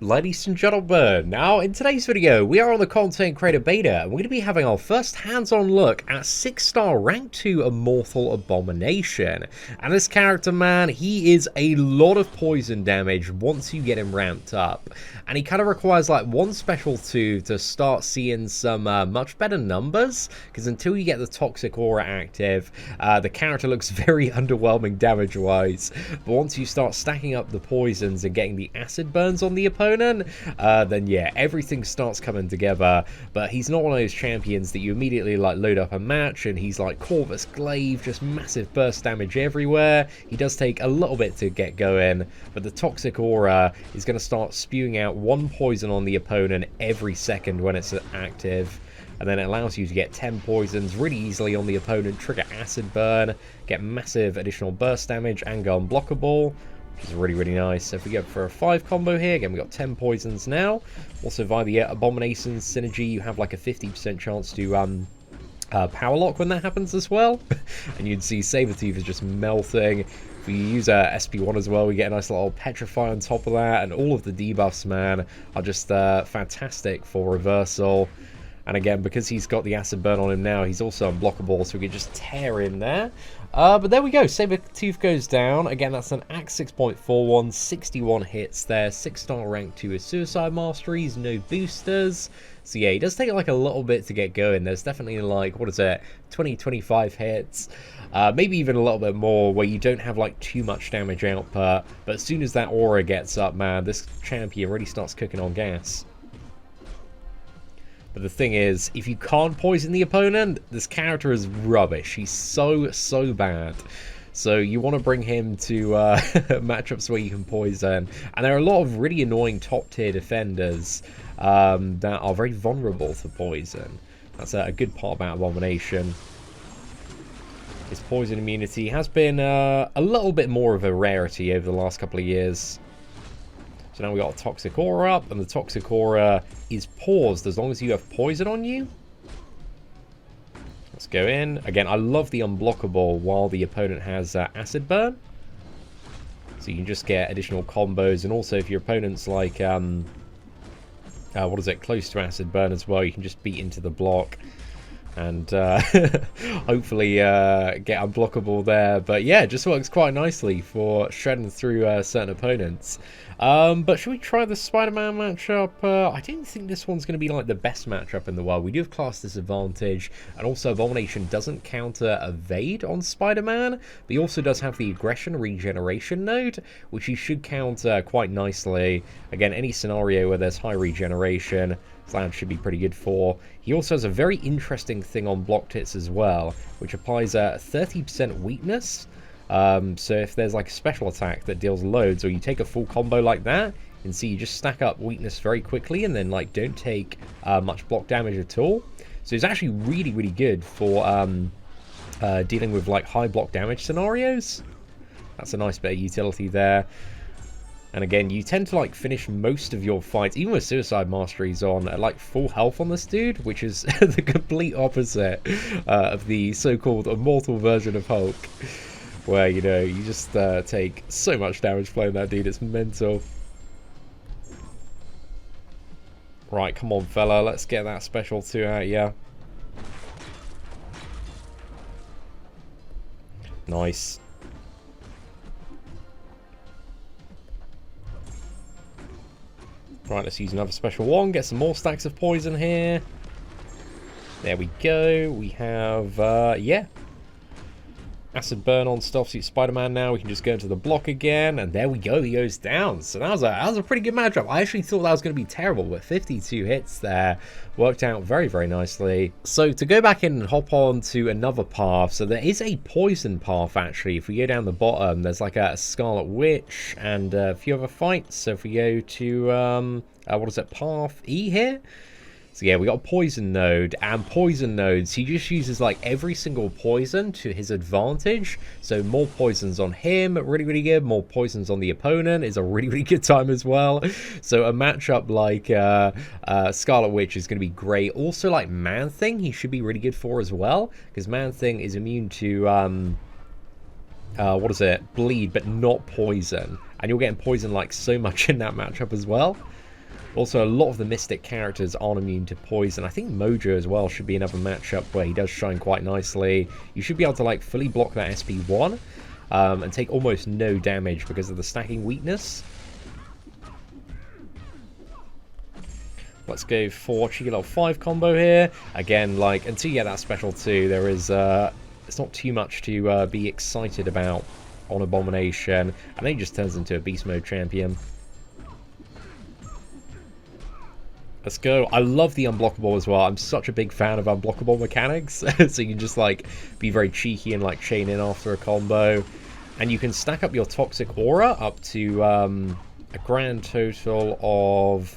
Ladies and gentlemen, now in today's video we are on the content creator beta and we're going to be having our first hands-on look at 6-star rank 2 Immortal Abomination. And this character, man, he is a lot of poison damage once you get him ramped up, and he kind of requires like one special 2 to start seeing some much better numbers, because until you get the toxic aura active, the character looks very underwhelming damage wise, but once you start stacking up the poisons and getting the acid burns on the opponent, then yeah, everything starts coming together. But he's not one of those champions that you immediately like load up a match and he's like Corvus Glaive, just massive burst damage everywhere. He does take a little bit to get going, but the toxic aura is going to start spewing out one poison on the opponent every second when it's active, and then it allows you to get 10 poisons really easily on the opponent, trigger acid burn, get massive additional burst damage, and go unblockable, which is really, really nice. So if we go for a 5 combo here, again, we've got 10 poisons now. Also, via the Abomination synergy, you have like a 50% chance to power lock when that happens as well. And you'd see Sabertooth is just melting. If we use SP1 as well, we get a nice little Petrify on top of that. And all of the debuffs, man, are just fantastic for reversal. And again, because he's got the acid burn on him now, he's also unblockable, so we can just tear in there. But there we go, Sabertooth goes down. Again, that's an Axe 6.41, 61 hits there, 6-star rank 2 with Suicide Masteries, no boosters. So yeah, he does take like a little bit to get going. There's definitely like, what is it, 20-25 hits, maybe even a little bit more, where you don't have like too much damage output. But as soon as that aura gets up, man, this champion really starts cooking on gas. But the thing is, if you can't poison the opponent, this character is rubbish. He's so bad. So you want to bring him to matchups where you can poison. And there are a lot of really annoying top tier defenders that are very vulnerable to poison. That's a good part about Abomination. His poison immunity has been a little bit more of a rarity over the last couple of years. So now we got a toxic aura up, and the toxic aura is paused as long as you have poison on you. Let's go in. Again, I love the unblockable while the opponent has acid burn. So you can just get additional combos, and also if your opponent's like, what is it, close to acid burn as well, you can just beat into the block and hopefully get unblockable there. But yeah, it just works quite nicely for shredding through certain opponents. But should we try the Spider-Man matchup? I don't think this one's going to be like the best matchup in the world. We do have class disadvantage, and also Abomination doesn't counter evade on Spider-Man, but he also does have the aggression regeneration node, which he should counter quite nicely. Again, any scenario where there's high regeneration, Slam should be pretty good for. He also has a very interesting thing on blocked hits as well, which applies a 30% weakness. So if there's like a special attack that deals loads, or you take a full combo like that, you can see you just stack up weakness very quickly and then like don't take much block damage at all. So it's actually really, really good for dealing with like high block damage scenarios. That's a nice bit of utility there. And again, you tend to like finish most of your fights, even with Suicide Masteries on, at like full health on this dude, which is the complete opposite of the so-called immortal version of Hulk, where, you know, you just take so much damage playing that dude, it's mental. Right, come on, fella, let's get that special 2 out, yeah. Nice. Right, let's use another special 1, get some more stacks of poison here. There we go. We have, yeah, acid burn on Stealth Suit Spider-Man now. We can just go into the block again, and there we go, he goes down. So that was a pretty good matchup. I actually thought that was going to be terrible, but 52 hits there worked out very, very nicely. So to go back in and hop on to another path, so there is a poison path actually. If we go down the bottom, there's like a Scarlet Witch and a few other fights. So if we go to, what is it, path E here? So yeah, we got a poison node, and poison nodes, he just uses like every single poison to his advantage. So more poisons on him, really, really good. More poisons on the opponent is a really, really good time as well. So a matchup like Scarlet Witch is going to be great. Also like Man-Thing, he should be really good for as well, because Man-Thing is immune to, what is it, bleed, but not poison. And you're getting poison like so much in that matchup as well. Also, a lot of the Mystic characters aren't immune to poison. I think Mojo as well should be another matchup where he does shine quite nicely. You should be able to like fully block that SP1 and take almost no damage because of the stacking weakness. Let's go for cheeky level 5 combo here. Again, like, until you get that special 2, there is, it's not too much to be excited about on Abomination. And then he just turns into a beast mode champion. Let's go. I love the unblockable as well. I'm such a big fan of unblockable mechanics. So you can just, like, be very cheeky and, like, chain in after a combo. And you can stack up your Toxic Aura up to a grand total of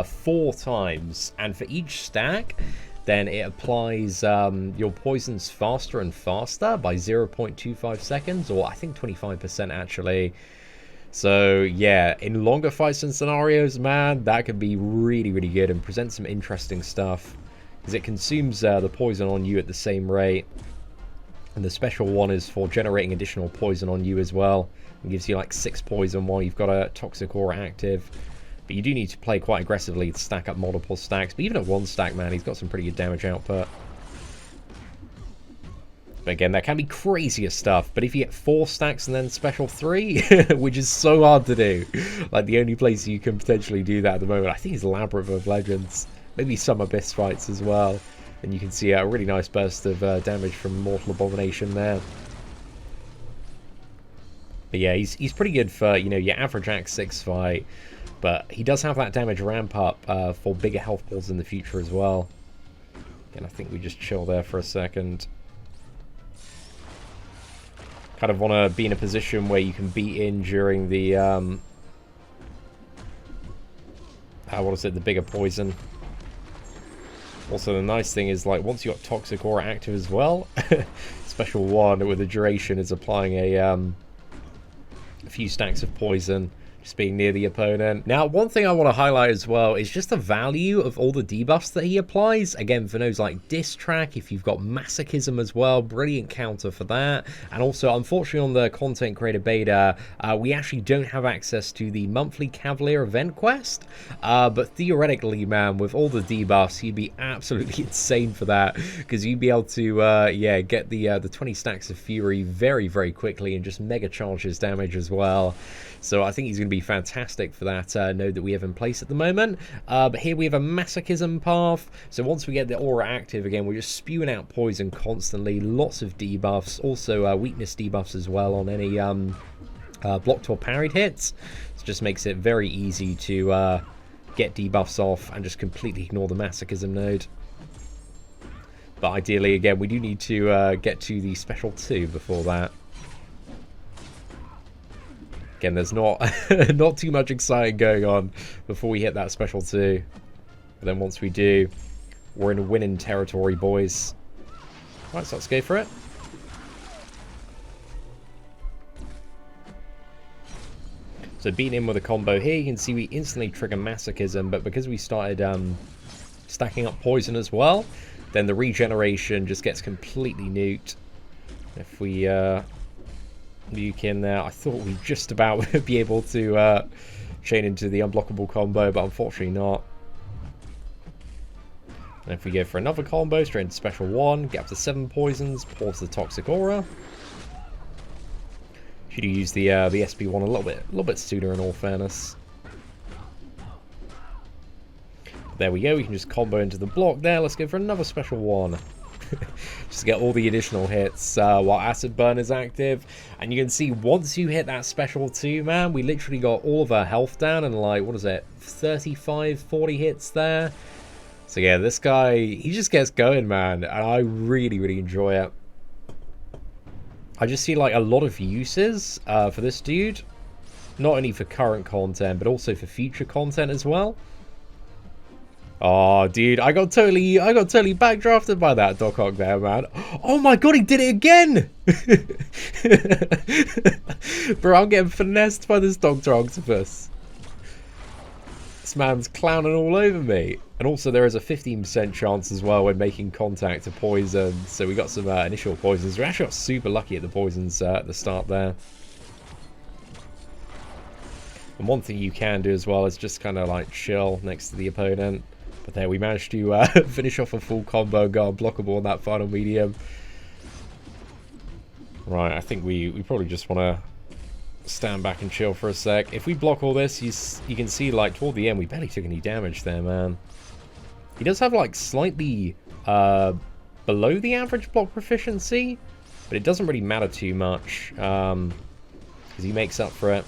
4 times, and for each stack then it applies your poisons faster and faster by 0.25 seconds, or I think 25% actually. So yeah, in longer fights and scenarios, man, that could be really, really good and present some interesting stuff, because it consumes the poison on you at the same rate, and the special one is for generating additional poison on you as well. It gives you like 6 poison while you've got a Toxic Aura active. But you do need to play quite aggressively to stack up multiple stacks. But even at 1 stack, man, he's got some pretty good damage output. But again, that can be crazier stuff. But if you get 4 stacks and then special 3, which is so hard to do, like the only place you can potentially do that at the moment, I think is Labyrinth of Legends. Maybe some Abyss fights as well. And you can see a really nice burst of damage from Immortal Abomination there. But yeah, he's pretty good for, you know, your average Act 6 fight. But he does have that damage ramp up for bigger health pools in the future as well. And I think we just chill there for a second. Kind of want to be in a position where you can beat in during the... what is it? The bigger poison. Also, the nice thing is, like, once you got Toxic Aura active as well, special 1 with the duration is applying a few stacks of poison, just being near the opponent. Now, one thing I want to highlight as well is just the value of all the debuffs that he applies. Again, for those like Diss Track, if you've got Masochism as well, brilliant counter for that. And also, unfortunately, on the Content Creator Beta, we actually don't have access to the monthly Cavalier event quest. But theoretically, man, with all the debuffs, you'd be absolutely insane for that, because you'd be able to, yeah, get the 20 stacks of Fury very, very quickly and just mega charge his damage as well. So I think he's going to be fantastic for that node that we have in place at the moment. But here we have a Masochism path. So once we get the aura active again, we're just spewing out poison constantly. Lots of debuffs. Also weakness debuffs as well on any blocked or parried hits. It just makes it very easy to get debuffs off and just completely ignore the Masochism node. But ideally, again, we do need to get to the special 2 before that. Again, there's not not too much exciting going on before we hit that special 2. But then once we do, we're in winning territory, boys. Right, so let's go for it. So beating him with a combo here, you can see we instantly trigger Masochism, but because we started stacking up poison as well, then the regeneration just gets completely nuked. If we nuke in there, I thought we'd just about be able to chain into the unblockable combo, but unfortunately not. And if we go for another combo, straight into special 1, get up to 7 poisons, pause the Toxic Aura. Should have used the SP1 a little bit sooner, in all fairness. There we go, we can just combo into the block there. Let's go for another special 1. Just get all the additional hits while Acid Burn is active. And you can see once you hit that special 2, man, we literally got all of our health down and like, what is it, 35, 40 hits there. So yeah, this guy, he just gets going, man, and I really, really enjoy it. I just see like a lot of uses for this dude, not only for current content, but also for future content as well. Oh, dude, I got totally backdrafted by that Doc Ock there, man. Oh my god, he did it again! Bro, I'm getting finessed by this Dr. Octopus. This man's clowning all over me. And also there is a 15% chance as well when making contact to poison. So we got some initial poisons. We actually got super lucky at the poisons at the start there. And one thing you can do as well is just kind of like chill next to the opponent. But there, we managed to finish off a full combo, go unblockable on that final medium. Right, I think we probably just want to stand back and chill for a sec. If we block all this, you can see like toward the end we barely took any damage there, man. He does have like slightly below the average block proficiency, but it doesn't really matter too much because he makes up for it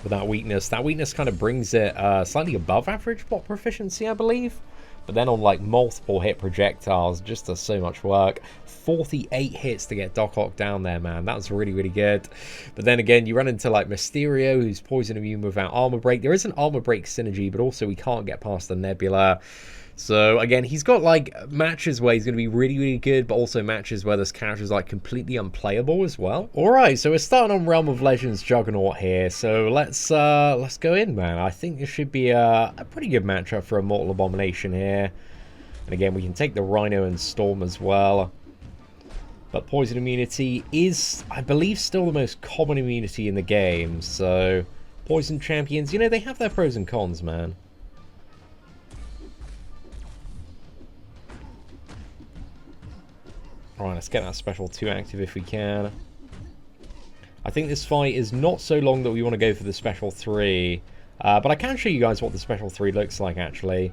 with that weakness. That weakness kind of brings it slightly above average block proficiency, I believe. But then on like multiple hit projectiles, just does so much work. 48 hits to get Doc Ock down there, man. That was really, really good. But then again, you run into like Mysterio, who's poison immune without armor break. There is an armor break synergy, but also we can't get past the Nebula. So again, he's got like matches where he's going to be really, really good, but also matches where this character is like completely unplayable as well. All right, so we're starting on Realm of Legends Juggernaut here. So let's go in, man. I think this should be a pretty good matchup for Immortal Abomination here. And again, we can take the Rhino and Storm as well. But poison immunity is, I believe, still the most common immunity in the game. So poison champions, you know, they have their pros and cons, man. Alright, let's get that special 2 active if we can. I think this fight is not so long that we want to go for the special 3. But I can show you guys what the special 3 looks like, actually.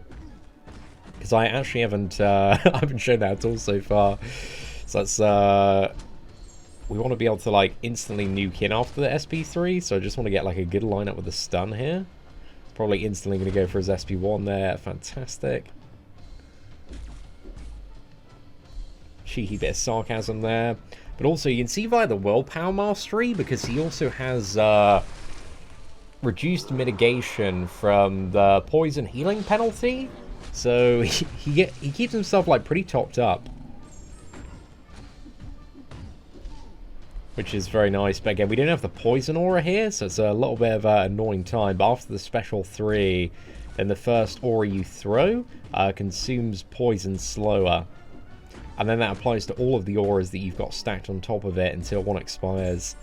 Because I actually haven't, I haven't shown that at all so far. So let's, we want to be able to, like, instantly nuke in after the SP3. So I just want to get, like, a good lineup with a stun here. Probably instantly going to go for his SP1 there. Fantastic. Cheeky bit of sarcasm there. But also, you can see via the Willpower Mastery, because he also has reduced mitigation from the poison healing penalty. So he keeps himself like pretty topped up, which is very nice. But again, we don't have the poison aura here, so it's a little bit of an annoying time. But after the special 3, then the first aura you throw consumes poison slower. And then that applies to all of the auras that you've got stacked on top of it until one expires.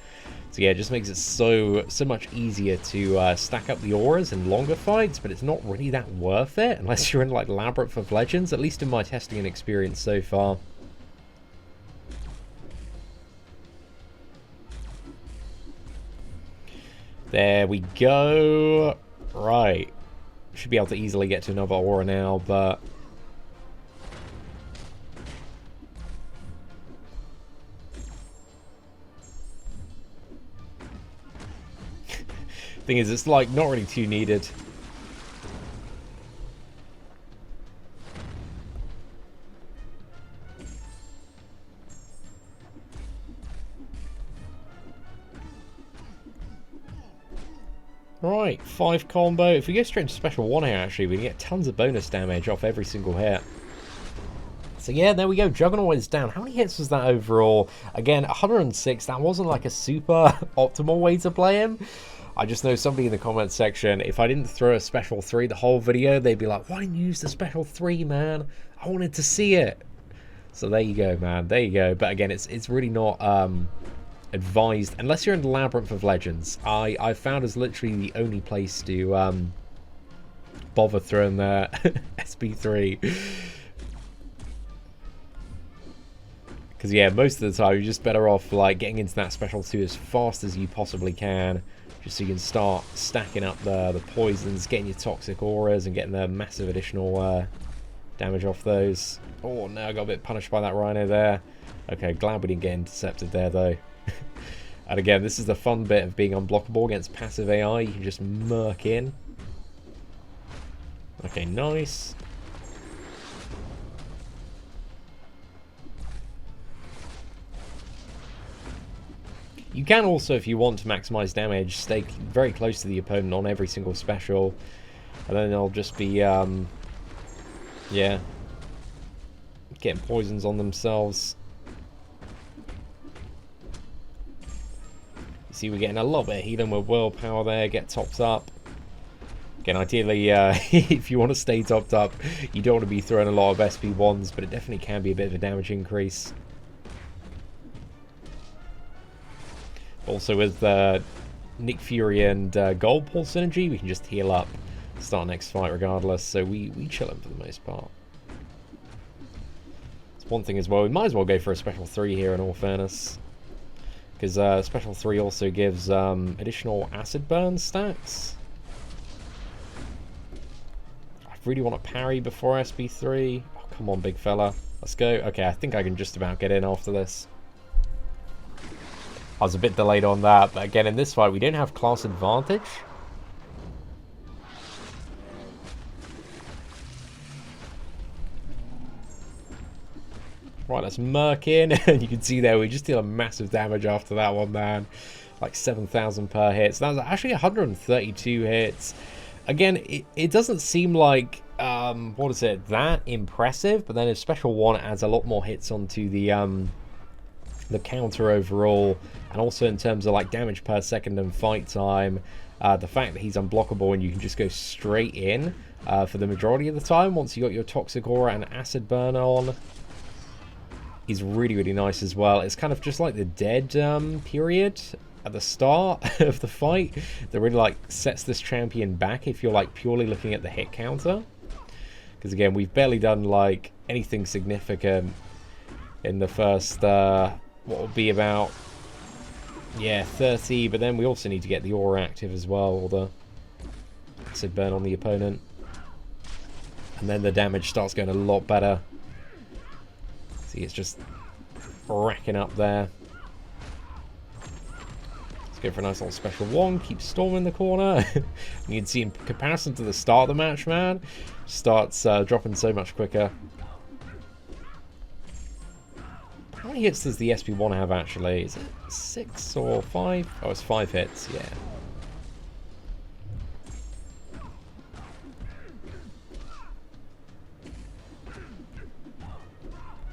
So yeah, it just makes it so much easier to stack up the auras in longer fights, but it's not really that worth it unless you're in like Labyrinth of Legends, at least in my testing and experience so far. There we go. Right. Should be able to easily get to another aura now, but thing is, it's like not really too needed. Right, 5 combo. If we go straight into special 1 here, actually, we can get tons of bonus damage off every single hit. So yeah, there we go. Juggernaut is down. How many hits was that overall? Again, 106. That wasn't like a super optimal way to play him. I just know somebody in the comments section, if I didn't throw a special 3 the whole video, they'd be like, why didn't you use the special 3, man? I wanted to see it. So there you go, man. There you go. But again, it's really not advised, unless you're in the Labyrinth of Legends. I found is literally the only place to bother throwing the SP3. Because yeah, most of the time you're just better off like getting into that special 2 as fast as you possibly can. Just so you can start stacking up the poisons, getting your toxic auras, and getting the massive additional damage off those. Oh, no, I got a bit punished by that Rhino there. Okay, glad we didn't get intercepted there, though. And again, this is the fun bit of being unblockable against passive AI. You can just murk in. Okay, nice. You can also, if you want to maximize damage, stay very close to the opponent on every single special. And then they'll just be, yeah, getting poisons on themselves. You see, we're getting a little bit of healing with willpower there, get topped up. Again, ideally, if you want to stay topped up, you don't want to be throwing a lot of SP1s, but it definitely can be a bit of a damage increase. Also with Nick Fury and Gold Paul synergy, we can just heal up, start next fight regardless. So we chill him for the most part. It's one thing as well. We might as well go for a special 3 here in all fairness, because special 3 also gives additional acid burn stacks. I really want to parry before SB3. Oh, come on, big fella. Let's go. Okay, I think I can just about get in after this. I was a bit delayed on that, but again, in this fight, we don't have class advantage. Right, let's murk in, and you can see there, we just deal a massive damage after that one, man. Like 7,000 per hit. So that was actually 132 hits. Again, it doesn't seem like, what is it, that impressive, but then a special 1 adds a lot more hits onto the counter overall, and also in terms of like damage per second and fight time, the fact that he's unblockable and you can just go straight in for the majority of the time once you got your toxic aura and acid burn on is really, really nice as well. It's kind of just like the dead period at the start of the fight that really like sets this champion back if you're like purely looking at the hit counter, because again, we've barely done like anything significant in the first what will be about, yeah, 30, but then we also need to get the aura active as well, or the acid burn on the opponent, and then the damage starts going a lot better. See, it's just racking up there. Let's go for a nice little special 1, keep Storm in the corner. You can see in comparison to the start of the match, man, starts dropping so much quicker. How many hits does the SB1 have actually? Is it 6 or 5? Oh, it's 5 hits, yeah.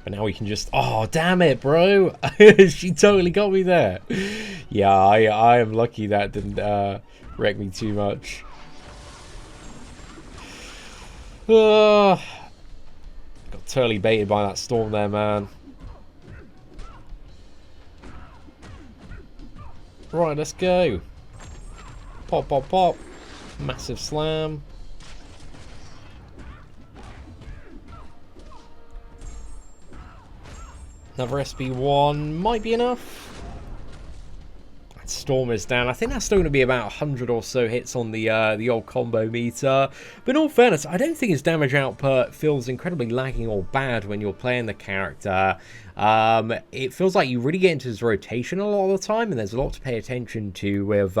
But now we can just... Oh, damn it, bro! She totally got me there. Yeah, I am lucky that didn't wreck me too much. Got totally baited by that Storm there, man. Right, let's go. Pop, pop, pop. Massive slam. Another SB1 might be enough. Storm is down. I think that's still going to be about 100 or so hits on the old combo meter. But in all fairness, I don't think his damage output feels incredibly lagging or bad when you're playing the character. It feels like you really get into his rotation a lot of the time, and there's a lot to pay attention to with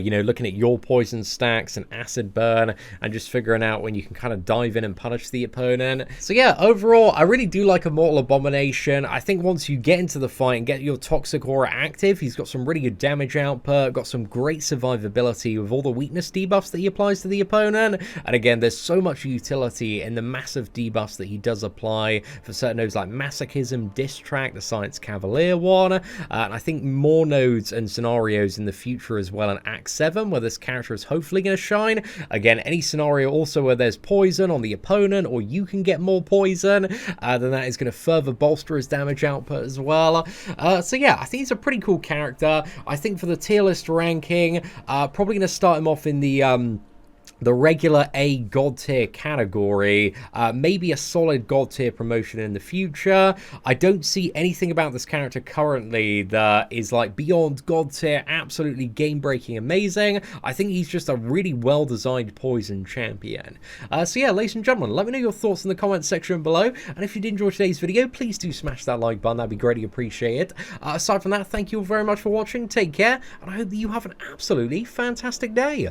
you know, looking at your poison stacks and acid burn and just figuring out when you can kind of dive in and punish the opponent. So yeah, overall, I really do like Immortal Abomination. I think once you get into the fight and get your toxic aura active, he's got some really good damage output, got some great survivability with all the weakness debuffs that he applies to the opponent. And again, there's so much utility in the massive debuffs that he does apply for certain nodes like Masochism, Diss Track, the Science Cavalier one, and I think more nodes and scenarios in the future as well, and Act 7 where this character is hopefully going to shine. Again, any scenario also where there's poison on the opponent or you can get more poison, then that is going to further bolster his damage output as well. So yeah, I think he's a pretty cool character. I think for the tier list ranking, probably going to start him off in the regular A God tier category, maybe a solid God tier promotion in the future. I don't see anything about this character currently that is like beyond God tier, absolutely game breaking amazing. I think he's just a really well designed poison champion. So yeah, ladies and gentlemen, let me know your thoughts in the comments section below, and if you did enjoy today's video, please do smash that like button, that'd be greatly appreciated. Aside from that, thank you all very much for watching, take care, and I hope that you have an absolutely fantastic day.